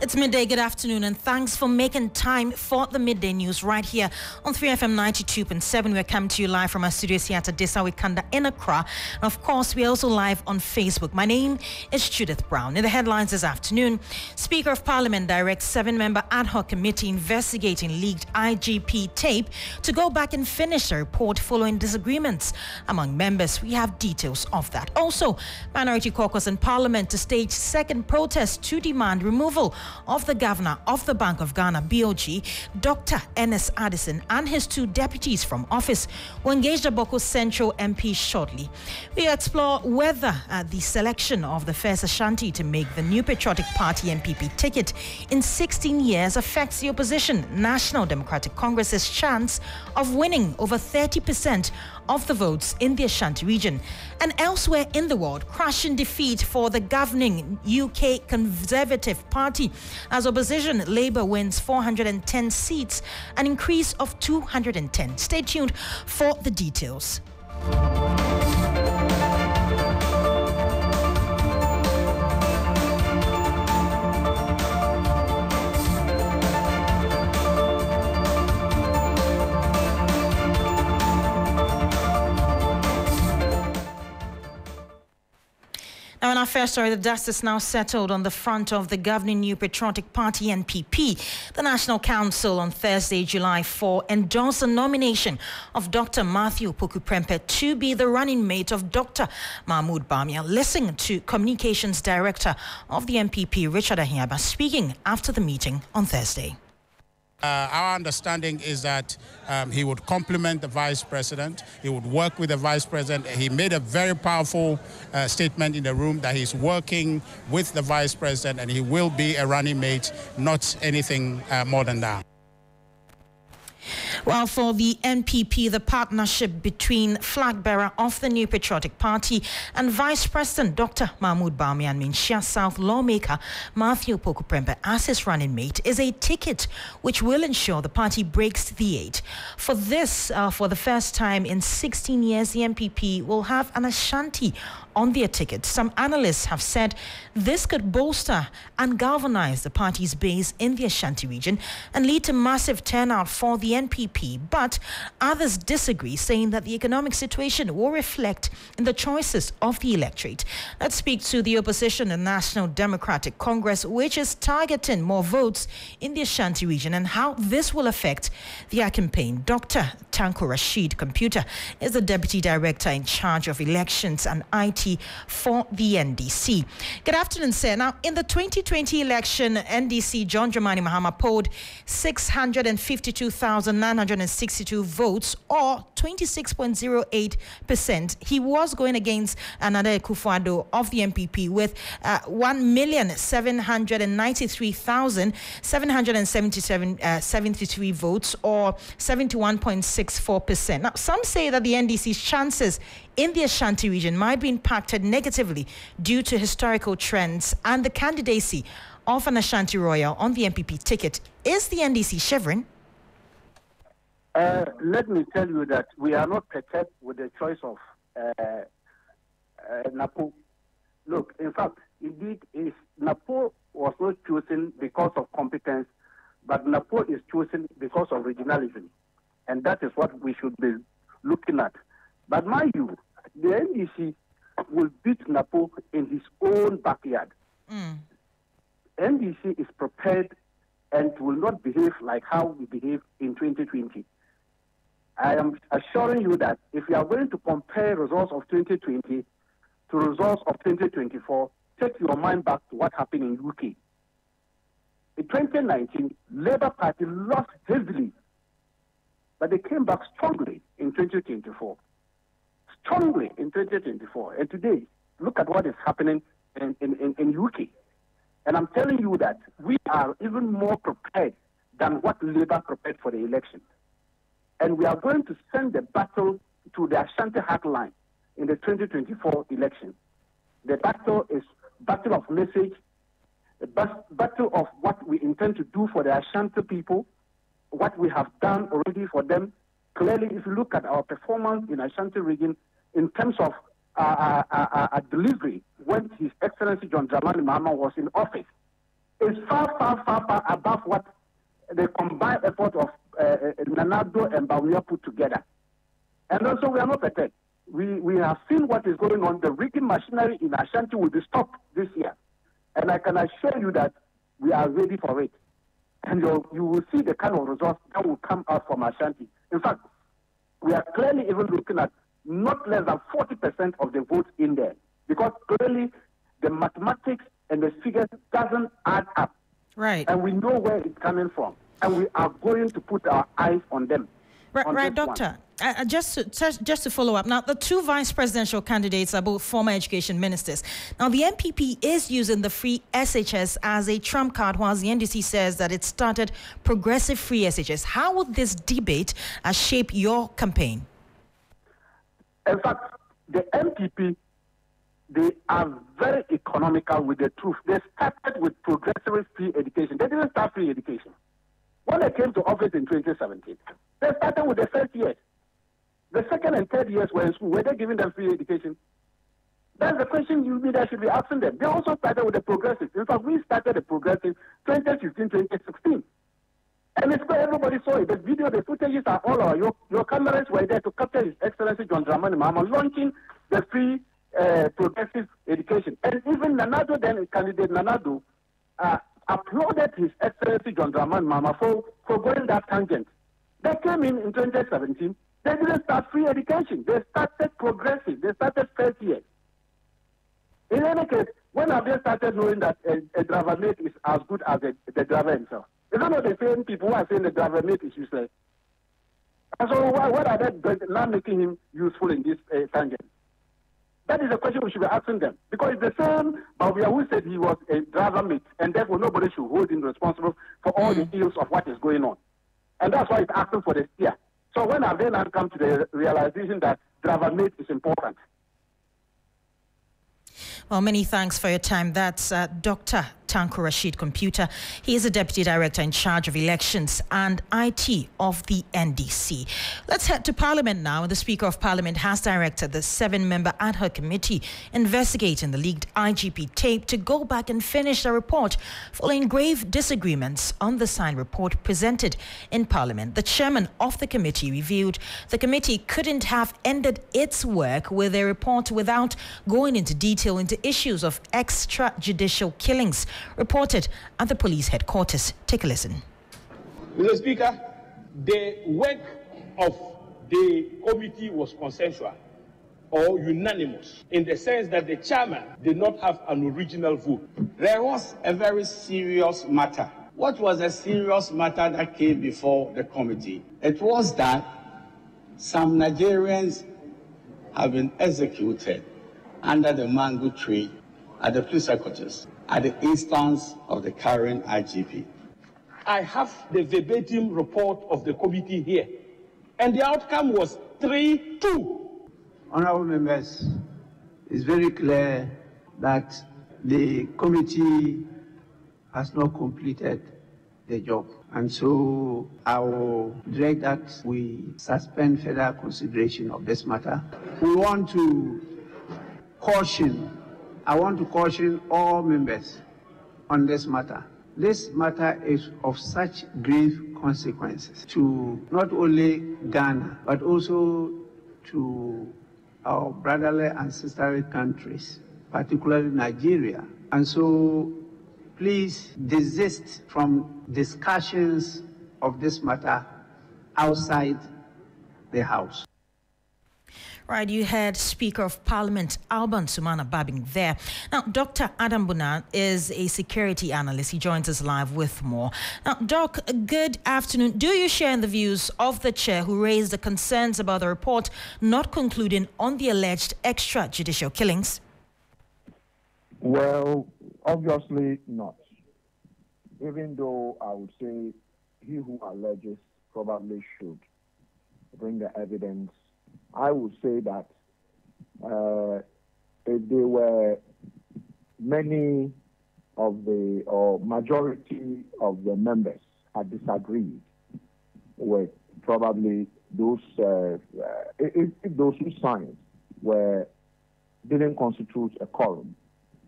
It's midday. Good afternoon, and thanks for making time for the midday news right here on 3FM 92.7. We're coming to you live from our studios here at Adisa Wikanda in Accra. And of course, we're also live on Facebook. My name is Judith Brown. In the headlines this afternoon, Speaker of Parliament directs 7-member ad hoc committee investigating leaked IGP tape to go back and finish the report following disagreements among members. We have details of that. Also, Minority Caucus in Parliament to stage second protest to demand removal of the governor of the Bank of Ghana, BOG, Dr. Ernest Addison, and his two deputies from office will engage the Boko Central MP shortly. We explore whether the selection of the first Ashanti to make the New Patriotic Party NPP ticket in 16 years affects the opposition National Democratic Congress's chance of winning over 30% of the votes in the Ashanti region. And elsewhere in the world, crushing defeat for the governing UK Conservative Party as opposition Labour wins 410 seats, an increase of 210. Stay tuned for the details. Now, in our first story, the dust is now settled on the front of the governing New Patriotic Party NPP. The National Council on Thursday, July 4, endorsed the nomination of Dr. Matthew Poku-Prempeh to be the running mate of Dr. Mahmoud Bawumia. Listen to Communications Director of the NPP, Richard Ahiaba, speaking after the meeting on Thursday. Our understanding is that he would complement the vice president. He would work with the vice president. He made a very powerful statement in the room that he's working with the vice president and he will be a running mate, not anything more than that. Well, for the NPP, the partnership between flag bearer of the New Patriotic Party and Vice President Dr. Mahmoud Bawumia means Shia South lawmaker Matthew Poku-Prempeh as his running mate is a ticket which will ensure the party breaks the 8. For this, for the first time in 16 years, the NPP will have an Ashanti on their ticket. Some analysts have said this could bolster and galvanize the party's base in the Ashanti region and lead to massive turnout for the NPP. But others disagree, saying that the economic situation will reflect in the choices of the electorate. Let's speak to the opposition, the National Democratic Congress, which is targeting more votes in the Ashanti region, and how this will affect their campaign. Dr. Tanko Rashid Computer is the Deputy Director in charge of elections and IT for the NDC. Good afternoon, sir. Now, in the 2020 election, NDC John Dramani Mahama polled 652,962 votes, or 26.08%. He was going against Nana Akufo-Addo of the NPP with 1,793,773 votes, or 71.64%. Now, some say that the NDC's chances in the Ashanti region might be impacted negatively due to historical trends and the candidacy of an Ashanti royal on the NPP ticket. Is the NDC shivering? Let me tell you that we are not perturbed with the choice of Napo. Look, in fact, indeed, Napo was not chosen because of competence, but Napo is chosen because of regionalism. And that is what we should be looking at. But mind you, the NDC will beat Napo in his own backyard. NDC is prepared and will not behave like how we behaved in 2020. I am assuring you that if you are going to compare results of 2020 to results of 2024, take your mind back to what happened in UK. In 2019, Labour Party lost heavily, but they came back strongly in 2024. Strongly in 2024. And today, look at what is happening in UK. And I'm telling you that we are even more prepared than what Labour prepared for the election. And we are going to send the battle to the Ashanti heartline in the 2024 election. The battle is battle of message, a battle of what we intend to do for the Ashanti people, what we have done already for them. Clearly, if you look at our performance in Ashanti region in terms of delivery when His Excellency John Dramani Mahama was in office, is far, far, far, far above what the combined effort of Nanado and Bawumia put together. And also, we are not prepared. We have seen what is going on. The rigging machinery in Ashanti will be stopped this year. And I can assure you that we are ready for it. And you will see the kind of results that will come out from Ashanti. In fact, we are clearly even looking at not less than 40% of the votes in there. Because clearly the mathematics and the figures doesn't add up. Right. And we know where it's coming from. And we are going to put our eyes on them. Right, Doctor. Just to follow up, now the two vice presidential candidates are both former education ministers. Now the MPP is using the free SHS as a trump card, whilst the NDC says that it started progressive free SHS. How would this debate shape your campaign? In fact, the MPP, they are very economical with the truth. They started with progressive free education. They didn't start free education. When they came to office in 2017, they started with the first year. The second and third years were in school. Were they giving them free education? That's the question you should be asking them. They also started with the progressive. In fact, we started the progressive 2015, 2016. And it's where everybody saw it. The video, the footages are all over. Your cameras were there to capture His Excellency John Dramani Mahama launching the free progressive education. And even Nanado, then candidate Nanado, applauded His Excellency John Dramani Mahama for going that tangent. They came in 2017. They didn't start free education. They started progressive. They started first year. In any case, when have they started knowing that a driver mate is as good as the driver himself? It's not the same people who are saying the driver mate is useless. And so what are they now making him useful in this tangent? That is a question we should be asking them. Because it's the same Bawumia who said he was a driver mate, and therefore nobody should hold him responsible for all the ills of what is going on. And that's why it's asking for the steer. So when have they now come to the realization that driver mate is important? Well, many thanks for your time. That's Dr. Tanko Rashid Computer. He is the Deputy Director in charge of elections and IT of the NDC. Let's head to Parliament now. The Speaker of Parliament has directed the 7-member ad hoc committee investigating the leaked IGP tape to go back and finish the report following grave disagreements on the signed report presented in Parliament. The chairman of the committee revealed the committee couldn't have ended its work with a report without going into detail into issues of extrajudicial killings reported at the police headquarters. Take a listen. Mr. Speaker, the work of the committee was consensual or unanimous in the sense that the chairman did not have an original vote. There was a very serious matter. What was a serious matter that came before the committee? It was that some Nigerians have been executed under the mango tree at the police headquarters at the instance of the current IGP. I have the verbatim report of the committee here, and the outcome was 3-2. Honorable members, it's very clear that the committee has not completed the job. And so I will direct that we suspend further consideration of this matter. We want to caution I want to caution all members on this matter. This matter is of such grave consequences to not only Ghana, but also to our brotherly and sisterly countries, particularly Nigeria. And so please desist from discussions of this matter outside the House. Right, you heard Speaker of Parliament Alban Sumana Babing there. Now, Dr. Adam Bunan is a security analyst. He joins us live with more. Now, Doc, good afternoon. Do you share the views of the chair who raised the concerns about the report not concluding on the alleged extrajudicial killings? Well, obviously not. Even though I would say he who alleges probably should bring the evidence, I would say that if there were many of the, or majority of the members had disagreed with probably those, if those who signed didn't constitute a quorum,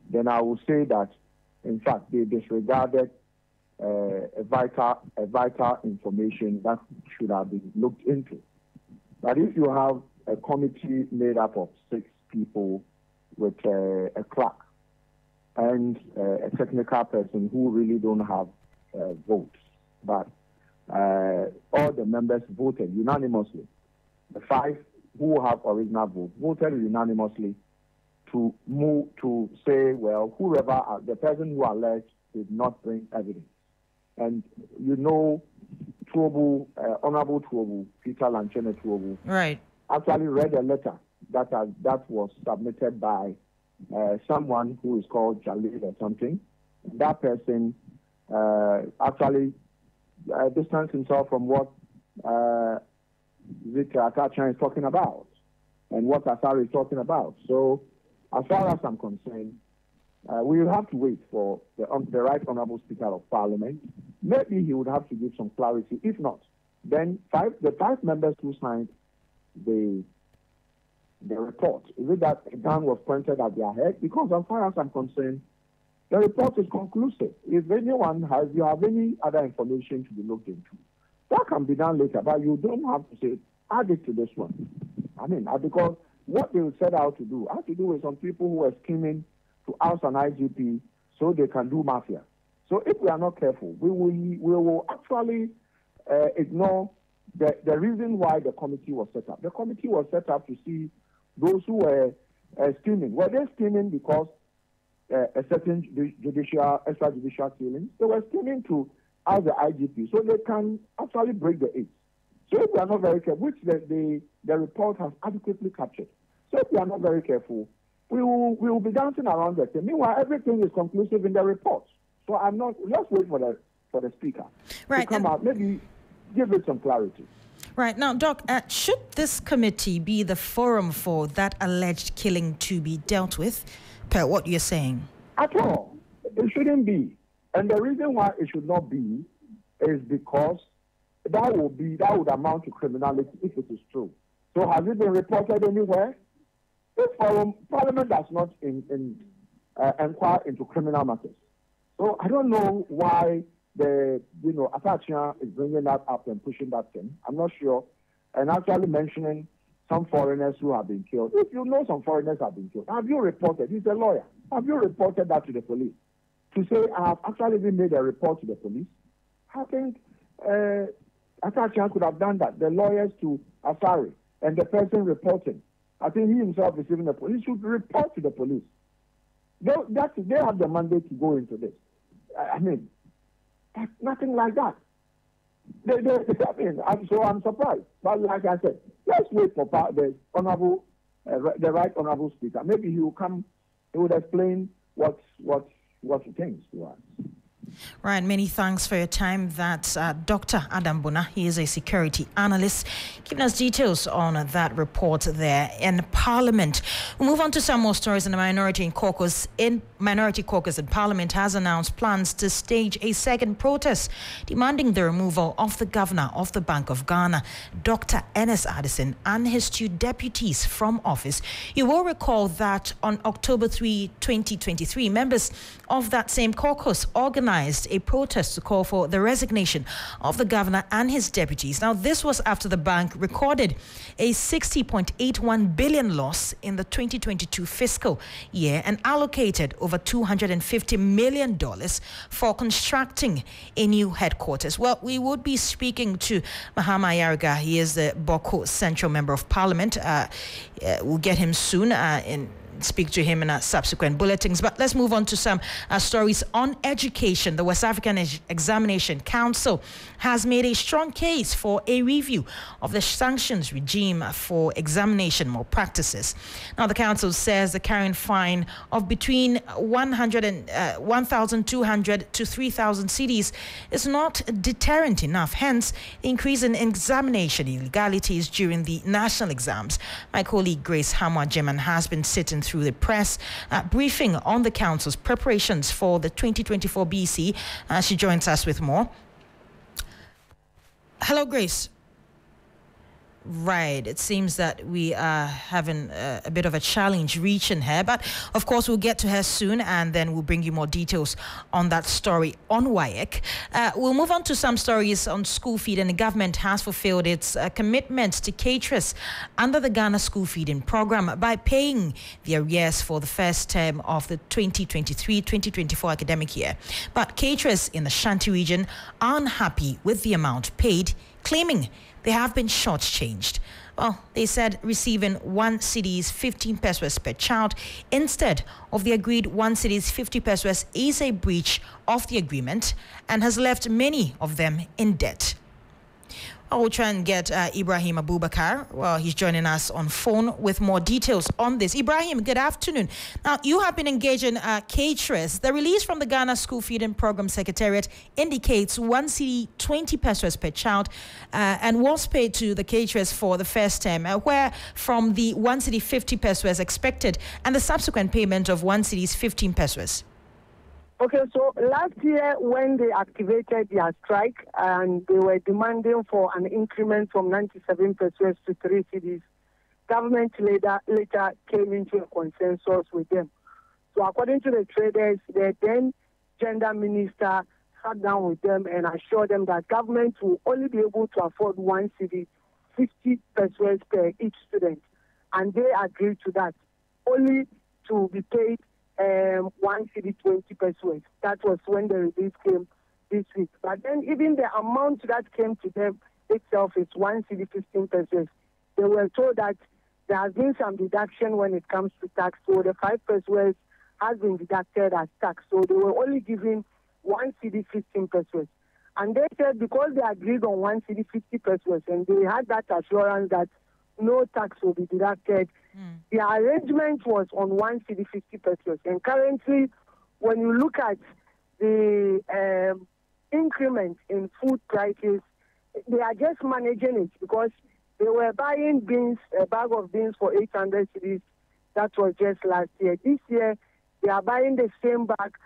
then I would say that In fact, they disregarded a vital information that should have been looked into. But if you have a committee made up of 6 people with a clerk and a technical person who really don't have votes, but all the members voted unanimously. The 5 who have original vote voted unanimously to move to say, well, whoever, the person who alleged did not bring evidence. And you know, Honorable Tuobu, Peter Lanchene Tuobu, right, actually read a letter that was submitted by someone who is called Jalil or something. And that person actually distanced himself from what Atachan is talking about and what Asari is talking about. So, as far as I'm concerned, we will have to wait for the Right Honorable Speaker of Parliament. Maybe he would have to give some clarity. If not, then the 5 members who signed the report, is it that a gun was pointed at their head? Because as far as I'm concerned, the report is conclusive. If you have any other information to be looked into, that can be done later, but you don't have to say, add it to this one. I mean, because what they set out to do had to do with some people who were scheming to oust an IGP so they can do mafia. So if we are not careful, we will actually ignore the reason why the committee was set up. The committee was set up to see those who were scheming. Were they scheming because a certain extrajudicial killing? They were scheming to oust the IGP so they can actually break the eight. So if we are not very careful, which the report has adequately captured. So if we are not very careful, we will be dancing around the thing. Meanwhile, everything is conclusive in the report. So let's wait for the speaker to come out, maybe give it some clarity. Right. Now, Doc, should this committee be the forum for that alleged killing to be dealt with, per what you're saying? At all. It shouldn't be. And the reason why it should not be is because that would amount to criminality if it is true. So has it been reported anywhere? This forum, Parliament does not inquire into criminal matters. So I don't know why Atachia is bringing that up and pushing that thing. I'm not sure. And actually mentioning some foreigners who have been killed. If you know some foreigners have been killed, have you reported? He's a lawyer. Have you reported that to the police? To say, I have actually been made a report to the police. I think Atachia could have done that. The lawyers to Asari and the person reporting. I think he himself is even the police. He should report to the police. They have the mandate to go into this. I mean, nothing like that. I'm surprised. But like I said, let's wait for the Right Honorable Speaker. Maybe he will come. He would explain what he thinks to us. Right, many thanks for your time. That's Dr. Adam Bona. He is a security analyst, giving us details on that report there in Parliament. We'll move on to some more stories. In the Minority Caucus in Parliament has announced plans to stage a second protest demanding the removal of the Governor of the Bank of Ghana, Dr. Ernest Addison, and his 2 deputies from office. You will recall that on October 3, 2023, members of that same caucus organized a protest to call for the resignation of the governor and his deputies. Now, this was after the bank recorded a 60.81 billion loss in the 2022 fiscal year and allocated over $250 million for constructing a new headquarters. Well, we would be speaking to Mahama Yariga. He is the Boko Central Member of Parliament. We'll get him soon and speak to him in subsequent bulletins. But let's move on to some stories on education. The West African Examination Council has made a strong case for a review of the sanctions regime for examination malpractices. Now, the council says the carrying fine of between 1,200 to 3,000 cedis is not deterrent enough. Hence, the increase in examination illegalities during the national exams. My colleague Grace Hamwa-Jeman has been sitting through the press briefing on the council's preparations for the 2024 BC. She joins us with more. Hello, Grace. Right. It seems that we are having a bit of a challenge reaching her. But, of course, we'll get to her soon, and then we'll bring you more details on that story on WAEC. We'll move on to some stories on school feeding. The government has fulfilled its commitment to caterers under the Ghana school feeding program by paying the arrears for the first term of the 2023-2024 academic year. But caterers in the Shanti region are unhappy with the amount paid, claiming they have been shortchanged. Well, they said receiving 1 cedi's 15 pesos per child instead of the agreed 1 cedi's 50 pesos is a breach of the agreement and has left many of them in debt. I will try and get Ibrahim Abubakar. Well, he's joining us on phone with more details on this. Ibrahim, good afternoon. Now, you have been engaging caterers. The release from the Ghana School Feeding Program Secretariat indicates 1 cedi 20 pesos per child and was paid to the caterers for the first term, where from the 1 cedi 50 pesos expected and the subsequent payment of 1 cedi's 15 pesos. Okay, so last year when they activated their strike and they were demanding for an increment from 97 pesos to 3 cedis, government later came into a consensus with them. So according to the traders, the then gender minister sat down with them and assured them that government will only be able to afford 1 cedi 50 pesos per each student. And they agreed to that, only to be paid 1 cedi 20 pesos. That was when the release came this week. But then even the amount that came to them itself is 1 cedi 15 pesos. They were told that there has been some deduction when it comes to tax. So the 5 pesos has been deducted as tax. So they were only giving 1 cedi 15 pesos. And they said because they agreed on 1 cedi 50 pesos and they had that assurance that no tax will be deducted, the arrangement was on 1 cedi 50 pesos. And currently, when you look at the increment in food prices, they are just managing it because they were buying beans, a bag of beans for 800 cedis. That was just last year. This year, they are buying the same bag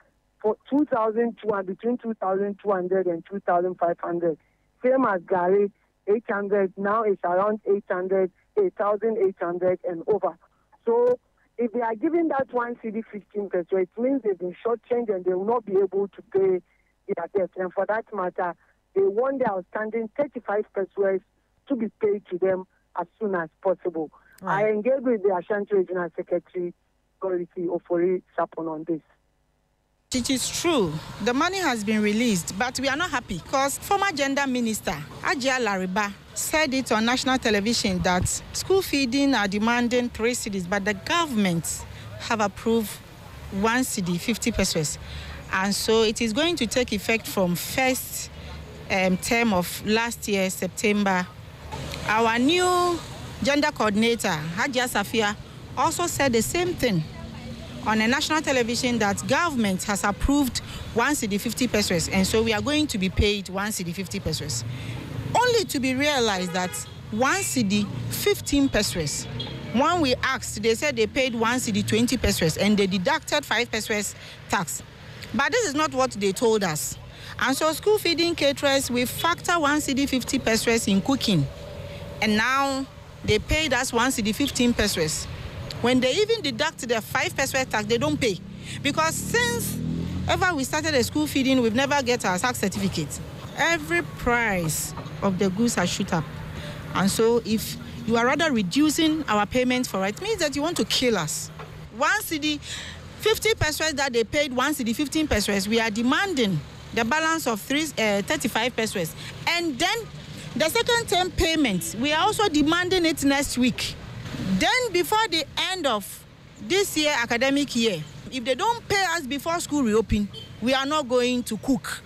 for 2,200, between 2,200 and 2,500. Same as Gary, 800, now it's around 800, 8,800 and over. So if they are giving that 1 cedi 15 pesos, it means they've been shortchanged and they will not be able to pay their debt. And for that matter, they want the outstanding 35 pesos to be paid to them as soon as possible. Right. I engaged with the Ashanti Regional Secretary, Dorothy Ofori Sapon, on this. It is true. The money has been released, but we are not happy because former gender minister, Ajia Lariba, said it on national television that school feeding are demanding 3 cedis, but the government have approved 1 cedi 50 pesos. And so it is going to take effect from first term of last year, September. Our new gender coordinator, Hajia Safia, also said the same thing on a national television, that government has approved 1 cedi 50 pesos, and so we are going to be paid 1 cedi 50 pesos. Only to be realized that 1 cedi 15 pesos. When we asked, they said they paid 1 cedi 20 pesos and they deducted 5 pesos tax. But this is not what they told us. And so school feeding caterers, we factor 1 cedi 50 pesos in cooking. And now they paid us 1 cedi 15 pesos. When they even deduct the 5 pesos tax, they don't pay. Because since ever we started a school feeding, we've never get our tax certificate. Every price of the goods has shot up. And so if you are rather reducing our payment for it, means that you want to kill us. 1 cedi 50 pesos that they paid, 1 cedi 15 pesos, we are demanding the balance of 35 pesos. And then the second term payment, we are also demanding it next week. Then before the end of this year, academic year, if they don't pay us before school reopen, we are not going to cook.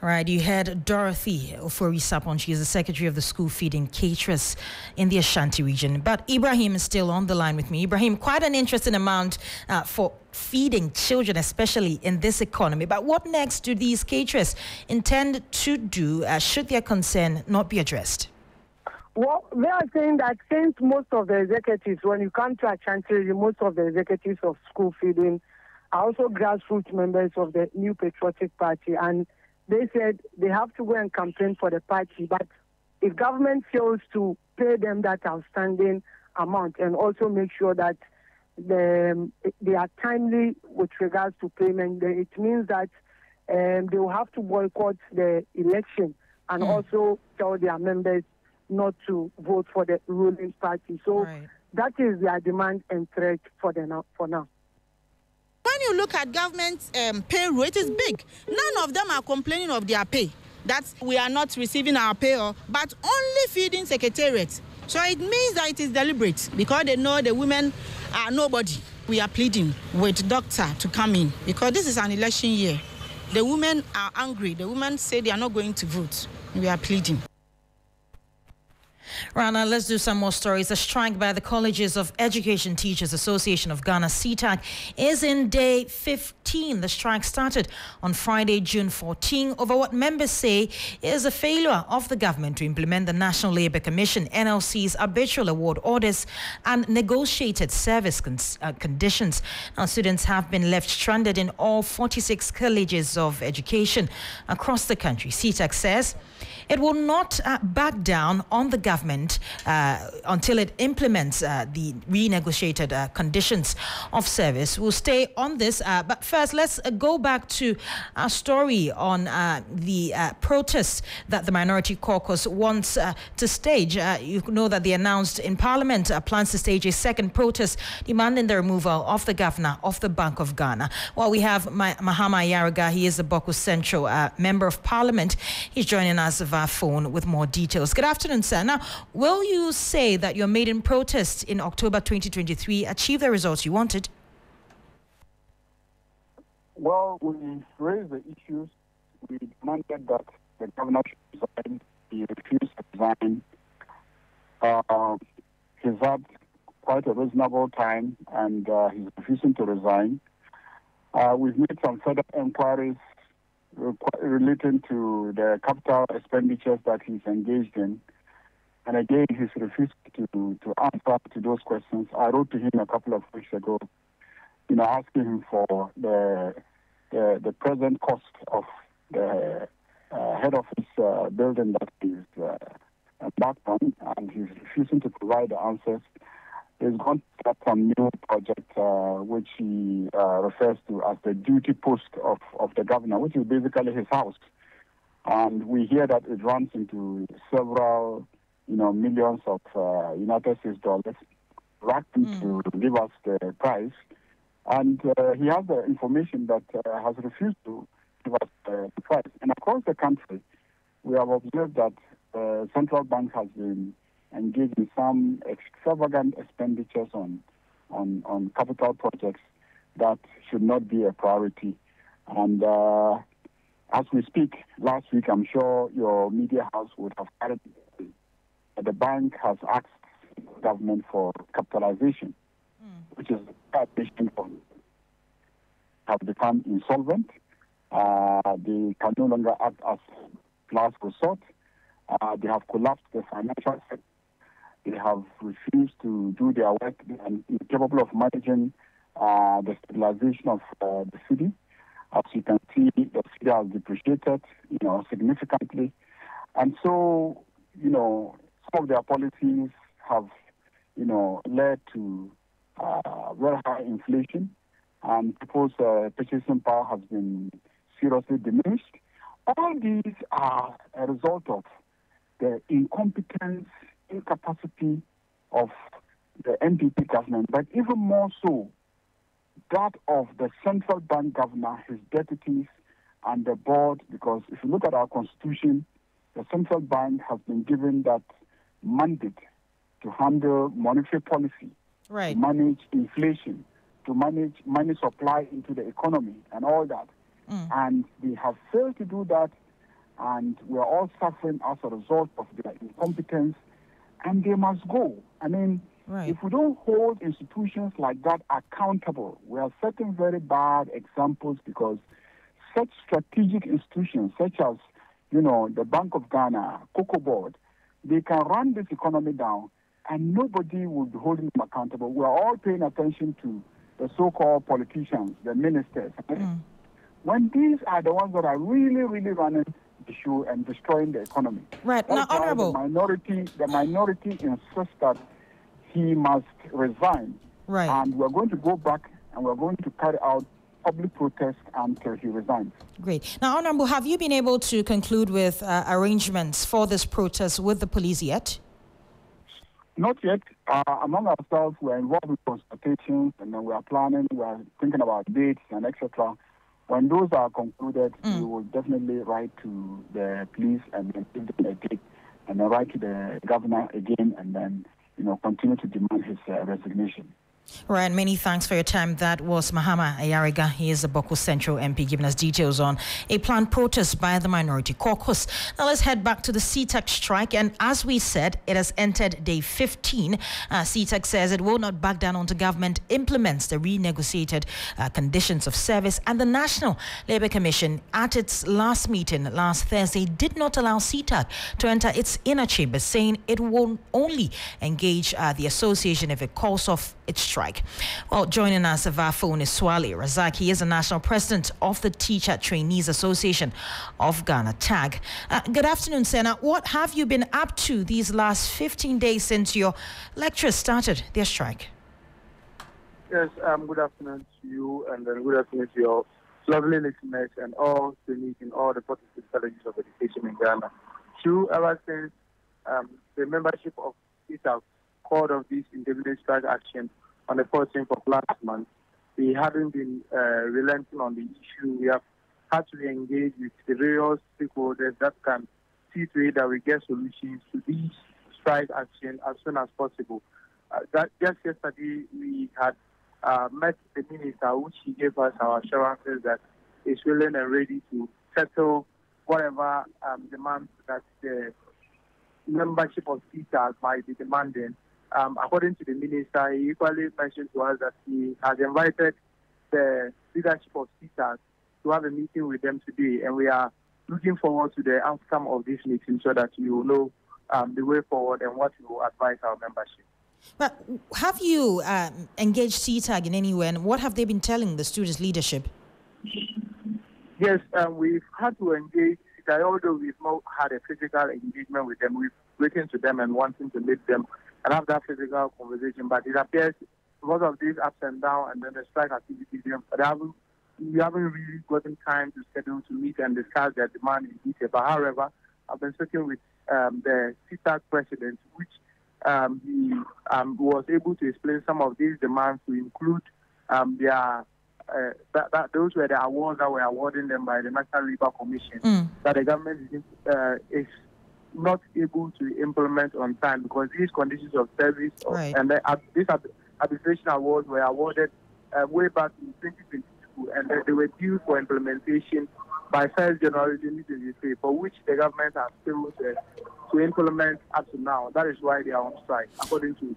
All right, you heard Dorothy Ofori Sapon. She is the secretary of the school feeding caterers in the Ashanti region. But Ibrahim is still on the line with me. Ibrahim, quite an interesting amount for feeding children, especially in this economy. But what next do these caterers intend to do should their concern not be addressed? Well, they are saying that since most of the executives, when you come to Ashanti, most of the executives of school feeding are also grassroots members of the New Patriotic Party, and they said they have to go and campaign for the party, but if government fails to pay them that outstanding amount and also make sure that they are timely with regards to payment, then it means that they will have to boycott the election and also tell their members not to vote for the ruling party. So that is their demand and threat for now. When you look at government payroll, it is big. None of them are complaining of their pay, that we are not receiving our pay, but only feeding secretariat. So it means that it is deliberate because they know the women are nobody. We are pleading with doctor to come in because this is an election year. The women are angry. The women say they are not going to vote. We are pleading. Rana, let's do some more stories. A strike by the Colleges of Education Teachers Association of Ghana, CTAG, is in day 15. The strike started on Friday, June 14, over what members say is a failure of the government to implement the National Labour Commission, NLC's arbitral award orders and negotiated service conditions. Now, students have been left stranded in all 46 colleges of education across the country. CTAG says it will not back down on the government until it implements the renegotiated conditions of service. We'll stay on this, but first let's go back to our story on the protest that the Minority Caucus wants to stage. You know that they announced in Parliament plans to stage a second protest demanding the removal of the governor of the Bank of Ghana. Well, we have Mahama Yariga. He is the Boko Central Member of Parliament. He's joining us via phone with more details. Good afternoon, sir. Now, will you say that your maiden protest in October 2023 achieved the results you wanted? Well, we raised the issues. We demanded that the governor should resign. He refused to resign. He's had quite a reasonable time, and he's refusing to resign. We've made some further inquiries relating to the capital expenditures that he's engaged in. And again, he's refused to answer to those questions. I wrote to him a couple of weeks ago, asking him for the present cost of the head office building that he's embarked on, and he's refusing to provide the answers. He's going to start some new project, which he refers to as the duty post of the governor, which is basically his house. And we hear that it runs into several, millions of United States dollars, racked to give us the price. And he has the information that has refused to give us the price. And across the country, we have observed that the central bank has been engaged in some extravagant expenditures on capital projects that should not be a priority. And as we speak, last week, I'm sure your media house would have carried the bank has asked the government for capitalization, which is a patient have become insolvent. They can no longer act as last resort. They have collapsed the financial sector. They have refused to do their work and incapable of managing the stabilization of the city. As you can see, the city has depreciated, significantly. And so, some of their policies have, led to very high inflation, and people's purchasing power has been seriously diminished. All these are a result of the incompetence, incapacity of the NPP government, but even more so, that of the central bank governor, his deputies, and the board, because if you look at our constitution, the central bank has been given that mandate to handle monetary policy, to manage inflation, to manage money supply into the economy and all that. And they have failed to do that, and we are all suffering as a result of their incompetence, and they must go. I mean, if we don't hold institutions like that accountable, we are setting very bad examples, because such strategic institutions such as, the Bank of Ghana, Cocoa Board, they can run this economy down and nobody will be holding them accountable. We are all paying attention to the so-called politicians, the ministers. When these are the ones that are really, really running issue and destroying the economy. Right. Now, Honorable. The minority insists that he must resign. Right. And we're going to go back and we're going to carry out public protest until he resigns. Great. Now, Honorable, have you been able to conclude with arrangements for this protest with the police yet? Not yet. Among ourselves, we're involved in consultations, and then we are planning, we are thinking about dates and etc. When those are concluded, we will definitely write to the police and then give them a date, and then write to the governor again, and then continue to demand his resignation. Right, many thanks for your time. That was Mahama Ayariga. He is the Boko Central MP, giving us details on a planned protest by the Minority Caucus. Now let's head back to the CTAC strike. And as we said, it has entered day 15. CTAC says it will not back down until government implements the renegotiated conditions of service. And the National Labour Commission, at its last meeting last Thursday, did not allow CTAC to enter its inner chamber, saying it will only engage the association if it calls off its strike. Well, joining us via phone is Swali Razak. He is the national president of the Teacher Trainees Association of Ghana, TAG. Good afternoon, Senna. What have you been up to these last 15 days since your lecturers started their strike? Yes, good afternoon to you, and then good afternoon to your lovely listeners and all trainees in all the 46 colleges of education in Ghana. True, ever since the membership of CTAC called of this indefinite strike action on the 14th of last month, we haven't been relenting on the issue. We have had to engage with the various stakeholders that can see to it that we get solutions to these strike action as soon as possible. Just yesterday, we had met the minister, which he gave us our assurances that he's willing and ready to settle whatever demands that the membership of CTAC might be demanding. According to the minister, he equally mentioned to us that he has invited the leadership of CTAC to have a meeting with them today, and we are looking forward to the outcome of this meeting so that you will know the way forward and what we will advise our membership. But have you engaged CTAC in any way, and what have they been telling the students' leadership? Yes, we've had to engage CTAC, although we've not had a physical engagement with them. We've written to them and wanting to meet them and have that physical conversation, but it appears because of these ups and downs and then the strike activities, we haven't really gotten time to schedule to meet and discuss their demand in detail. But however, I've been speaking with the CTAC president, which he was able to explain some of these demands to include those were the awards that were awarding them by the National Labour Commission that the government is not able to implement on time because these conditions of service and these administration awards were awarded way back in 2022, and they were due for implementation by 1st January 2023, for which the government has failed to implement up to now. That is why they are on strike, according to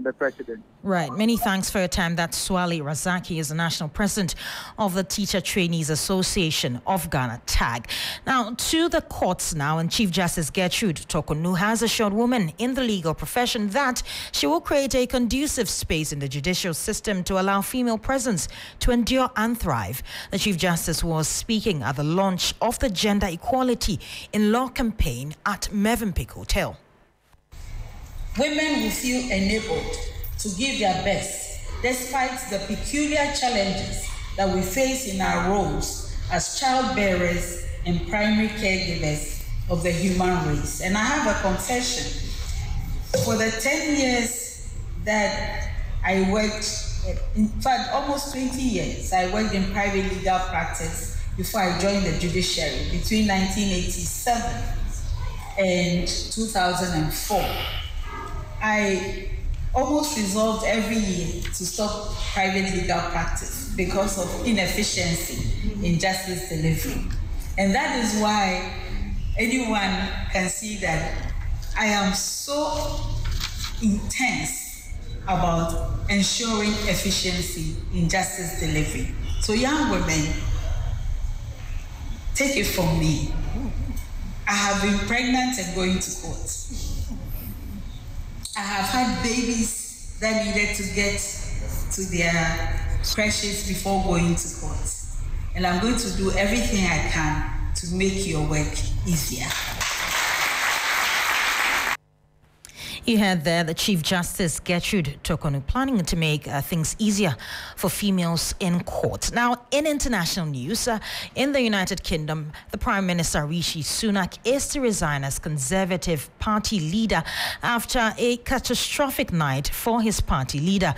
the president. Right. Many thanks for your time. That's Swali Razaki, is the national president of the Teacher Trainees Association of Ghana, TAG. Now, to the courts now, and Chief Justice Gertrude Tokonu has assured women in the legal profession that she will create a conducive space in the judicial system to allow female presence to endure and thrive. The Chief Justice was speaking at the launch of the Gender Equality in Law campaign at Mevenpick Hotel. Women will feel enabled to give their best despite the peculiar challenges that we face in our roles as child bearers and primary caregivers of the human race. And I have a confession. For the 10 years that I worked, in fact, almost 20 years, I worked in private legal practice before I joined the judiciary between 1987 and 2004. I almost resolved every year to stop private legal practice because of inefficiency in justice delivery. And that is why anyone can see that I am so intense about ensuring efficiency in justice delivery. So young women, take it from me. I have been pregnant and going to court. I have had babies that needed to get to their creches before going to court. And I'm going to do everything I can to make your work easier. You heard there the Chief Justice Gertrude Tokonu planning to make things easier for females in court. Now, in international news, in the United Kingdom, the Prime Minister Rishi Sunak is to resign as Conservative Party leader after a catastrophic night for his party leader.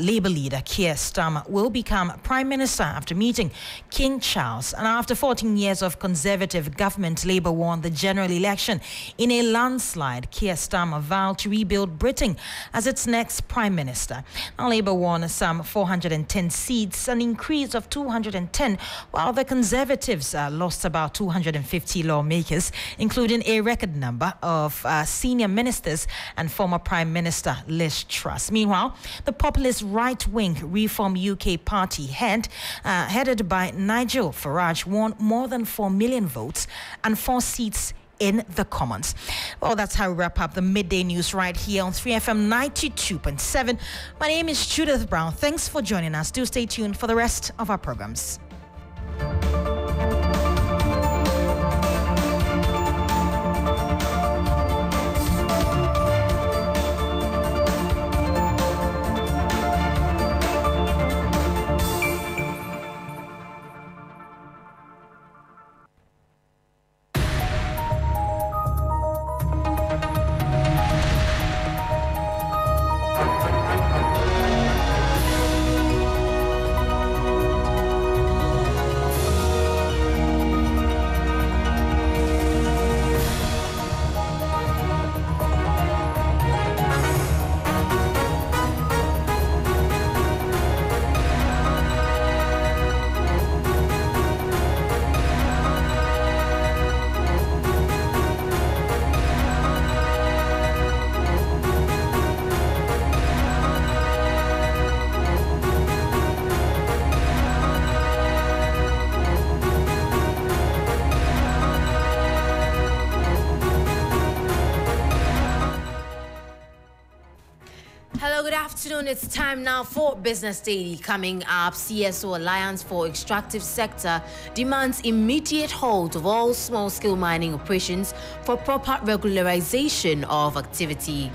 Labour leader Keir Starmer will become Prime Minister after meeting King Charles. And after 14 years of Conservative government, Labour won the general election in a landslide. Keir Starmer vowed to rebuild Britain as its next Prime Minister. Now, Labour won some 410 seats, an increase of 210, while the Conservatives lost about 250 lawmakers, including a record number of senior ministers and former Prime Minister Liz Truss. Meanwhile, the populist right-wing Reform UK party headed by Nigel Farage won more than 4 million votes and 4 seats in the Commons. Well, that's how we wrap up the midday news right here on 3FM 92.7. My name is Judith Brown. Thanks for joining us. Do stay tuned for the rest of our programs. It's time now for Business Daily. Coming up, CSO Alliance for Extractive Sector demands immediate halt of all small-scale mining operations for proper regularization of activity.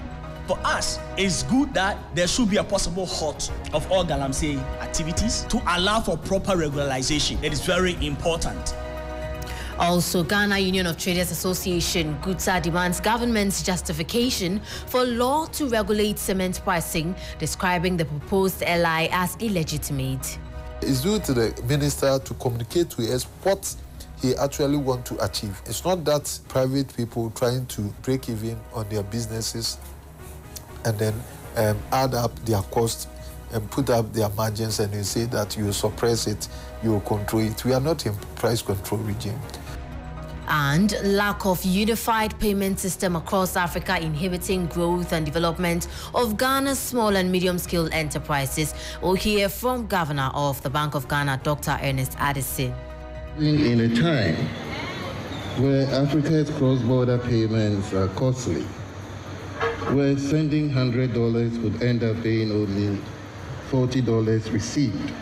For us, it's good that there should be a possible halt of all galamsey activities to allow for proper regularization. It is very important. Also, Ghana Union of Traders Association, GUTA, demands government's justification for law to regulate cement pricing, describing the proposed LI as illegitimate. It's due to the minister to communicate to us what he actually wants to achieve. It's not that private people trying to break even on their businesses and then add up their costs and put up their margins and you say that you suppress it, you control it. We are not in price control regime. And lack of unified payment system across Africa inhibiting growth and development of Ghana's small and medium-scale enterprises. We'll hear from Governor of the Bank of Ghana, Dr. Ernest Addison. In a time where Africa's cross-border payments are costly, where sending $100 would end up paying only $40 received.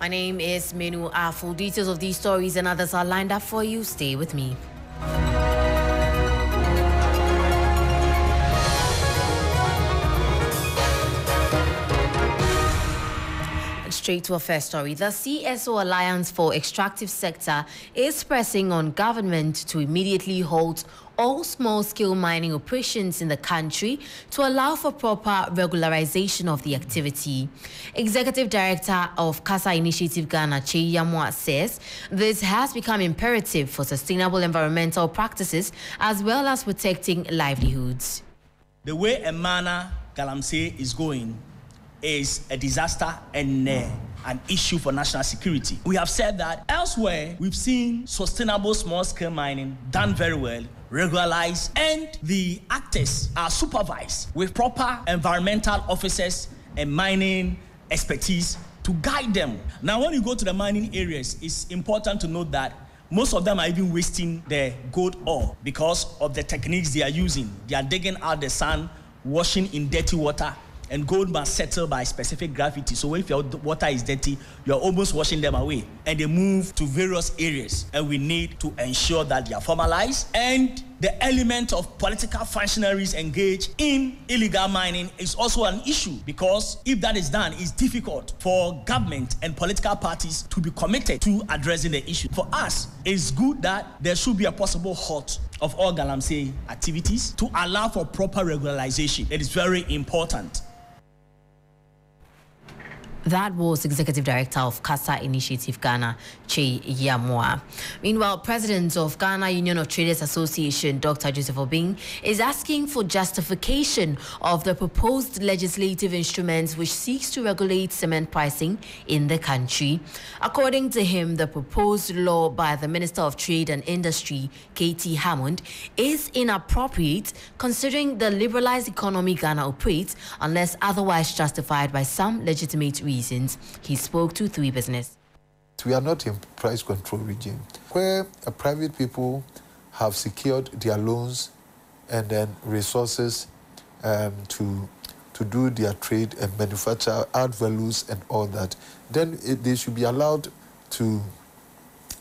My name is Manu Afful. Details of these stories and others are lined up for you. Stay with me. Straight to a first story. The CSO Alliance for Extractive Sector is pressing on government to immediately halt all small-scale mining operations in the country to allow for proper regularization of the activity. Executive Director of CASA Initiative Ghana, Che Yamwa, says this has become imperative for sustainable environmental practices as well as protecting livelihoods. The way a manner galamsey is going is a disaster and an issue for national security. We have said that elsewhere, we've seen sustainable small-scale mining done very well, regularized, and the actors are supervised with proper environmental officers and mining expertise to guide them. Now, when you go to the mining areas, it's important to note that most of them are even wasting their gold ore because of the techniques they are using. They are digging out the sand, washing in dirty water, and gold must settle by specific gravity. So if your water is dirty, you're almost washing them away. And they move to various areas. And we need to ensure that they are formalized. And the element of political functionaries engaged in illegal mining is also an issue, because if that is done, it's difficult for government and political parties to be committed to addressing the issue. For us, it's good that there should be a possible halt of all galamsey activities to allow for proper regularization. It is very important. That was Executive Director of CASA Initiative Ghana, Che Yamwa. Meanwhile, President of Ghana Union of Traders Association, Dr. Joseph Obing, is asking for justification of the proposed legislative instruments which seeks to regulate cement pricing in the country. According to him, the proposed law by the Minister of Trade and Industry, K.T. Hammond, is inappropriate considering the liberalized economy Ghana operates unless otherwise justified by some legitimate reasons. He spoke to 3 Business. We are not in price control regime where private people have secured their loans and then resources to do their trade and manufacture, add values and all that. Then they should be allowed to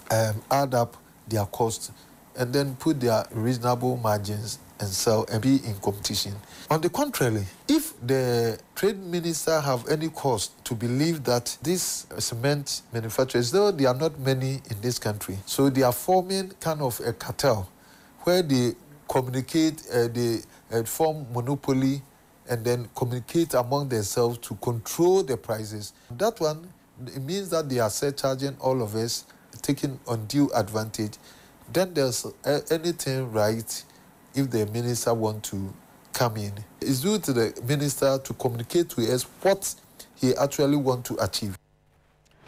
add up their costs and then put their reasonable margins and sell and be in competition. On the contrary, if the trade minister have any cause to believe that these cement manufacturers, though there are not many in this country, so they are forming kind of a cartel where they communicate, they form monopoly and then communicate among themselves to control the prices. That one, it means that they are surcharging all of us, taking undue advantage. Then there's anything right if the minister want to come in. It's due to the minister to communicate to us what he actually want to achieve.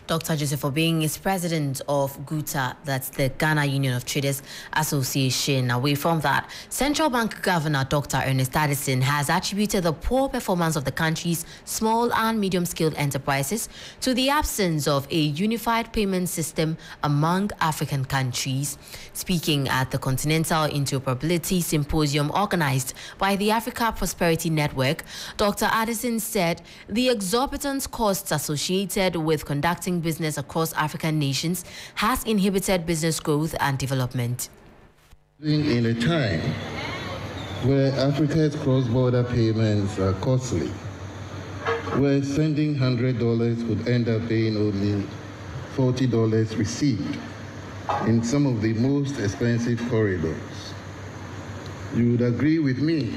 Dr. Joseph Obing is president of GUTA, that's the Ghana Union of Traders Association. Away from that, Central Bank Governor Dr. Ernest Addison has attributed the poor performance of the country's small and medium-scale enterprises to the absence of a unified payment system among African countries. Speaking at the Continental Interoperability Symposium organized by the Africa Prosperity Network, Dr. Addison said the exorbitant costs associated with conducting business across African nations has inhibited business growth and development. In a time where Africa's cross-border payments are costly, where sending $100 could end up paying only $40 received in some of the most expensive corridors, you would agree with me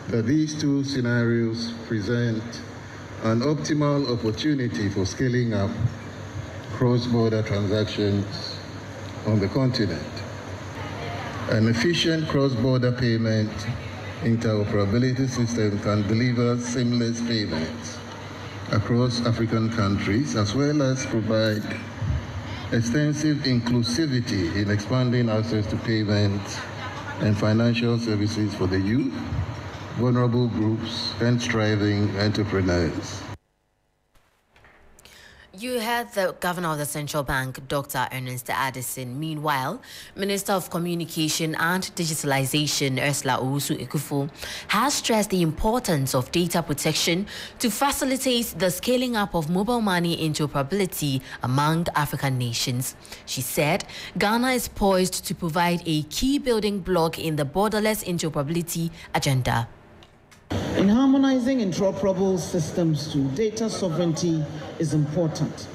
that these 2 scenarios present an optimal opportunity for scaling up cross-border transactions on the continent. An efficient cross-border payment interoperability system can deliver seamless payments across African countries, as well as provide extensive inclusivity in expanding access to payments and financial services for the youth, vulnerable groups, and striving entrepreneurs. You heard the governor of the central bank, Dr. Ernest Addison. Meanwhile, Minister of Communication and Digitalization, Ursula Owusu-Ekufo, has stressed the importance of data protection to facilitate the scaling up of mobile money interoperability among African nations. She said Ghana is poised to provide a key building block in the borderless interoperability agenda. In harmonizing interoperable systems to data sovereignty is important.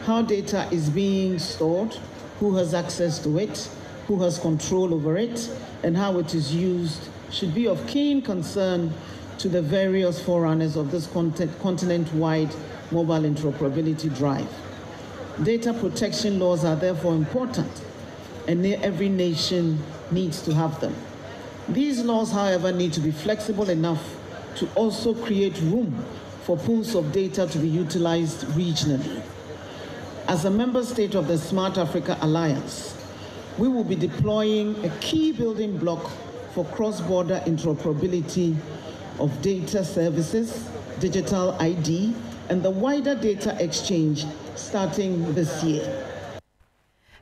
How data is being stored, who has access to it, who has control over it, and how it is used should be of keen concern to the various forerunners of this continent-wide mobile interoperability drive. Data protection laws are therefore important, and every nation needs to have them. These laws, however, need to be flexible enough to also create room for pools of data to be utilized regionally. As a member state of the Smart Africa Alliance, we will be deploying a key building block for cross-border interoperability of data services, digital ID, and the wider data exchange starting this year.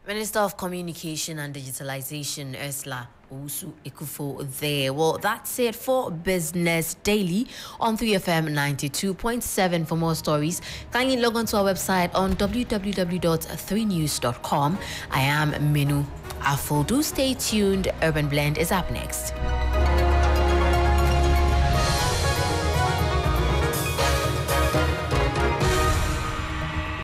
Minister of Communication and Digitalization, Ursula Owusu-Ekufo there. Well, that's it for Business Daily on 3FM 92.7. For more stories, kindly log on to our website on www.3news.com. I am Manu Afful. Do stay tuned. Urban Blend is up next.